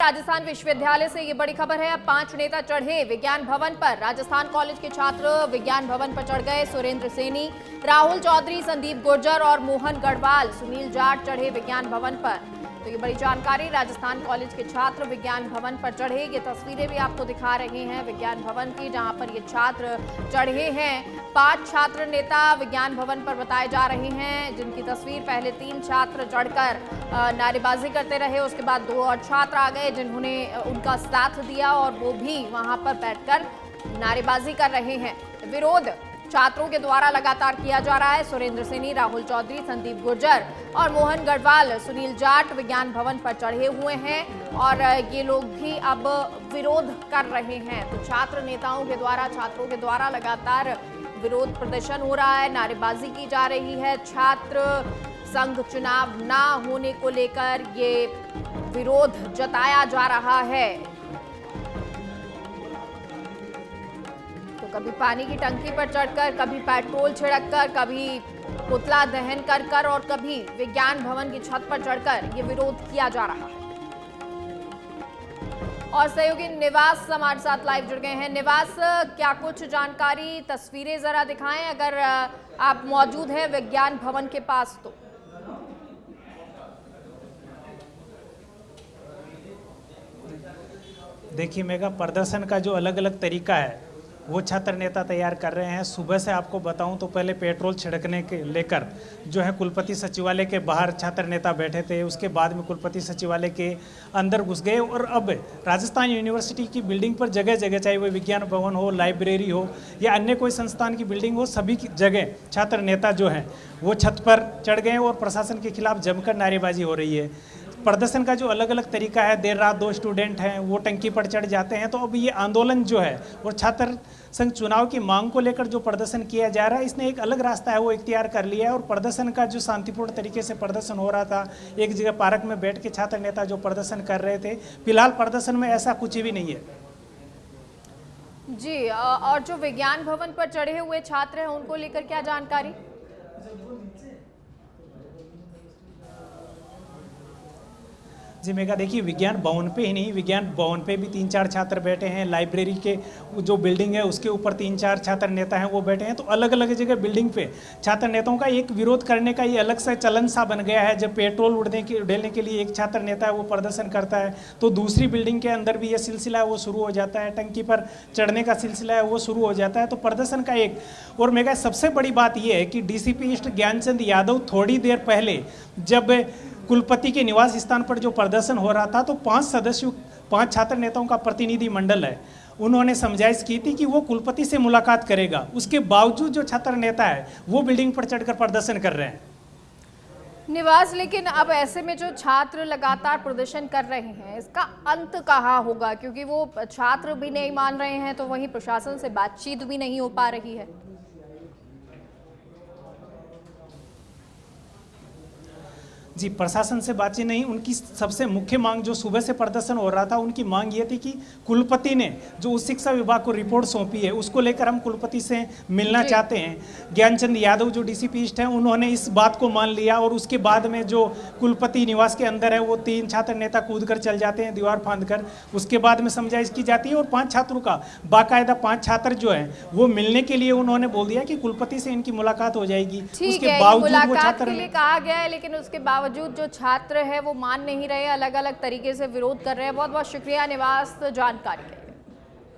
राजस्थान विश्वविद्यालय से ये बड़ी खबर है। अब 5 नेता चढ़े विज्ञान भवन पर। राजस्थान कॉलेज के छात्र विज्ञान भवन पर चढ़ गए। सुरेंद्र सैनी, राहुल चौधरी, संदीप गुर्जर और मोहन गढ़वाल, सुनील जाट चढ़े विज्ञान भवन पर। तो ये बड़ी जानकारी, राजस्थान कॉलेज के छात्र विज्ञान भवन पर चढ़े। ये तस्वीरें भी आपको दिखा रहे हैं विज्ञान भवन की, जहां पर ये छात्र चढ़े हैं। 5 छात्र नेता विज्ञान भवन पर बताए जा रहे हैं, जिनकी तस्वीर पहले 3 छात्र चढ़कर नारेबाजी करते रहे। उसके बाद 2 और छात्र आ गए जिन्होंने उनका साथ दिया और वो भी वहां पर बैठकर नारेबाजी कर रहे हैं। विरोध छात्रों के द्वारा लगातार किया जा रहा है। सुरेंद्र सैनी, राहुल चौधरी, संदीप गुर्जर और मोहन गढ़वाल, सुनील जाट विज्ञान भवन पर चढ़े हुए हैं और ये लोग भी अब विरोध कर रहे हैं। तो छात्र नेताओं के द्वारा, छात्रों के द्वारा लगातार विरोध प्रदर्शन हो रहा है, नारेबाजी की जा रही है। छात्र संघ चुनाव ना होने को लेकर ये विरोध जताया जा रहा है। तो कभी पानी की टंकी पर चढ़कर, कभी पेट्रोल छिड़ककर, कभी पुतला दहन कर और कभी विज्ञान भवन की छत पर चढ़कर ये विरोध किया जा रहा है। और सहयोगी निवास हमारे साथ लाइव जुड़ गए हैं। निवास, क्या कुछ जानकारी, तस्वीरें जरा दिखाएं अगर आप मौजूद हैं विज्ञान भवन के पास तो। देखिए मेगा, प्रदर्शन का जो अलग अलग तरीका है वो छात्र नेता तैयार कर रहे हैं। सुबह से आपको बताऊं तो पहले पेट्रोल छिड़कने के लेकर जो है कुलपति सचिवालय के बाहर छात्र नेता बैठे थे, उसके बाद में कुलपति सचिवालय के अंदर घुस गए और अब राजस्थान यूनिवर्सिटी की बिल्डिंग पर जगह जगह, चाहे वो विज्ञान भवन हो, लाइब्रेरी हो या अन्य कोई संस्थान की बिल्डिंग हो, सभी की जगह छात्र नेता जो हैं वो छत पर चढ़ गए और प्रशासन के खिलाफ जमकर नारेबाजी हो रही है। प्रदर्शन का जो अलग अलग तरीका है, देर रात 2 स्टूडेंट हैं वो टंकी पर चढ़ जाते हैं। तो अब ये आंदोलन जो है और छात्र संघ चुनाव की मांग को लेकर जो प्रदर्शन किया जा रहा है, इसने एक अलग रास्ता है वो इख्तियार कर लिया है। और प्रदर्शन का जो शांतिपूर्ण तरीके से प्रदर्शन हो रहा था, एक जगह पार्क में बैठ के छात्र नेता जो प्रदर्शन कर रहे थे, फिलहाल प्रदर्शन में ऐसा कुछ भी नहीं है जी। और जो विज्ञान भवन पर चढ़े हुए छात्र हैं उनको लेकर क्या जानकारी? जी मेगा, देखिए विज्ञान भवन पे ही नहीं, विज्ञान भवन पे भी 3-4 छात्र बैठे हैं। लाइब्रेरी के जो बिल्डिंग है उसके ऊपर 3-4 छात्र नेता हैं वो बैठे हैं। तो अलग अलग जगह बिल्डिंग पे छात्र नेताओं का एक विरोध करने का ये अलग सा चलन सा बन गया है। जब पेट्रोल उड़ेलने के लिए एक छात्र नेता है वो प्रदर्शन करता है, तो दूसरी बिल्डिंग के अंदर भी ये सिलसिला है वो शुरू हो जाता है। टंकी पर चढ़ने का सिलसिला है वो शुरू हो जाता है। तो प्रदर्शन का एक और मेगा सबसे बड़ी बात यह है कि डीसीपी ईस्ट ज्ञानचंद यादव थोड़ी देर पहले जब कुलपति के निवास स्थान पर जो प्रदर्शन हो रहा था, तो 5 छात्र नेताओं का प्रतिनिधि मंडल है, उन्होंने समझाइश की थी कि वो कुलपति से मुलाकात करेगा। उसके बावजूद जो छात्र नेता है वो बिल्डिंग पर चढ़कर प्रदर्शन कर रहे हैं। निवास, लेकिन अब ऐसे में जो छात्र लगातार प्रदर्शन कर रहे हैं, इसका अंत कहाँ होगा? क्योंकि वो छात्र भी नहीं मान रहे हैं, तो वहीं प्रशासन से बातचीत भी नहीं हो पा रही है। जी, प्रशासन से बातचीत नहीं, उनकी सबसे मुख्य मांग जो सुबह से प्रदर्शन हो रहा था, उनकी मांग ये थी कि कुलपति ने जो उस शिक्षा विभाग को रिपोर्ट सौंपी है उसको लेकर हम कुलपति से मिलना चाहते हैं। ज्ञानचंद यादव जो डीसीपी ईस्ट हैं उन्होंने इस बात को मान लिया और उसके बाद में जो कुलपति निवास के अंदर है वो 3 छात्र नेता कूद कर चल जाते हैं दीवार फांद कर। उसके बाद में समझाइश की जाती है और 5 छात्रों का बाकायदा 5 छात्र जो हैं वो मिलने के लिए उन्होंने बोल दिया कि कुलपति से इनकी मुलाकात हो जाएगी। उसके बावजूद वो छात्र के लिए कहा गया है, लेकिन उसके बावजूद जो छात्र है वो मान नहीं रहे, अलग अलग तरीके से विरोध कर रहे हैं। बहुत बहुत शुक्रिया निवास जानकारी के लिए।